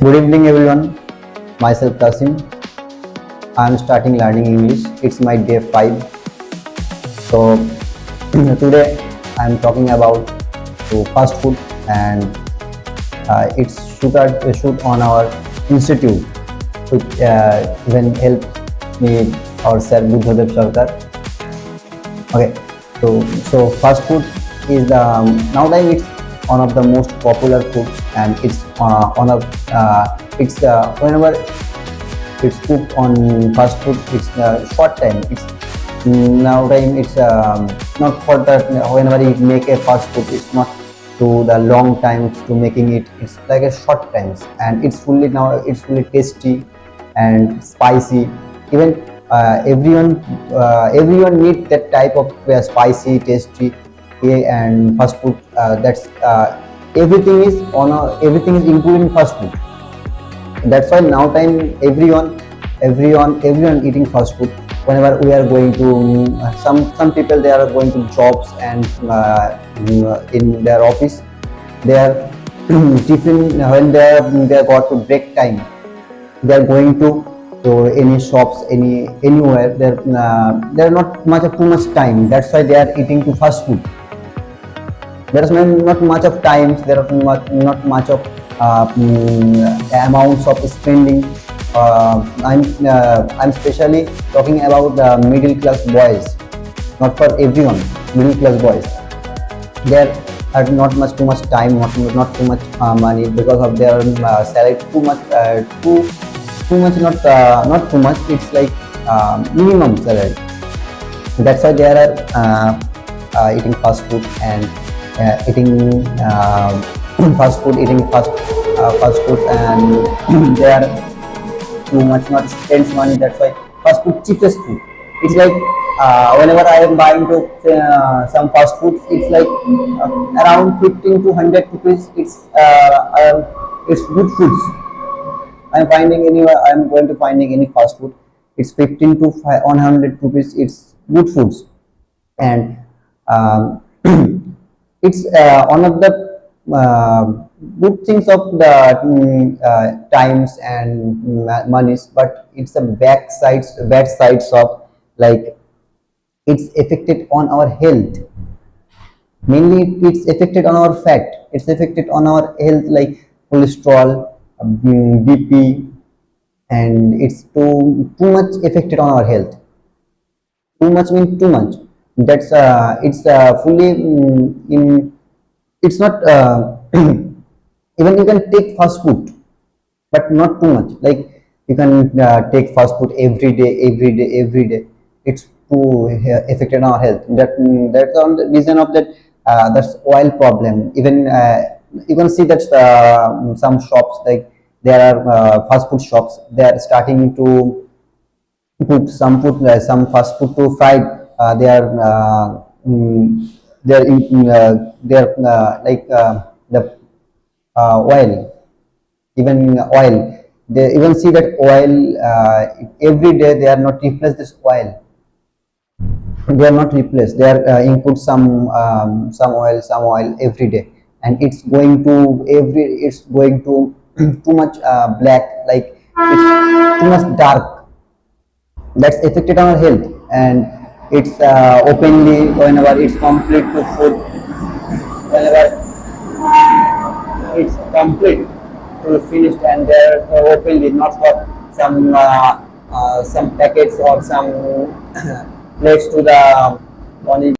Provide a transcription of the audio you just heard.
Good evening everyone, myself Kasim. I am starting learning English. It's my day 5. So today I am talking about fast food, and it's shoot on our institute, which when helped me our Sir Buddhadev Sarkar. Okay, so fast food is the nowadays it's one of the most popular foods, and it's whenever it's cooked on fast food, it's short time. It's nowadays it's not for that. Whenever you make a fast food, it's not to the long times to making it. It's like a short times, and it's fully tasty and spicy. Even everyone need that type of spicy, tasty, and fast food. That's everything is included in fast food. That's why now time everyone eating fast food. Whenever we are going to some people, they are going to jobs, and in their office they are tiffin, when they got to break time, they are going to any shops, anywhere. There not too much time. That's why they are eating to fast food. There is not much of times. There are not much of amounts of spending. I'm especially talking about the middle class boys, not for everyone. Middle class boys, there are not too much time, not too much money, because of their salary too much, too much, not too much. It's like minimum salary. That's why they are eating fast food, and eating fast food, and they are too much not spends money. That's why fast food cheapest food. It's like whenever I am buying to some fast foods, it's like around 15 to 100 rupees. It's good foods. I'm going to finding any fast food. It's 15 to 100 rupees. It's good foods, and it's one of the good things of the times and monies, but it's the bad sides of, like, it's affected on our health. Mainly it's affected on our fat, it's affected on our health, like cholesterol, BP, and it's too much affected on our health. Too much means too much. That's it's fully in it's not even you can take fast food, but not too much. Like, you can take fast food every day. It's too affected on our health. That's on the reason of that. That's oil problem. Even you can see that some shops, like, there are fast food shops, they are starting to put some fast food to fried. They are like the oil, even oil. They even see that oil every day. They are not replace this oil. They are not replaced. They are input some oil every day, and it's going to too much black, like it's too much dark. That's affected on our health, and it's openly, whenever it's complete to food, whenever it's complete to finished, and they're openly, not for some packets or some plates to the only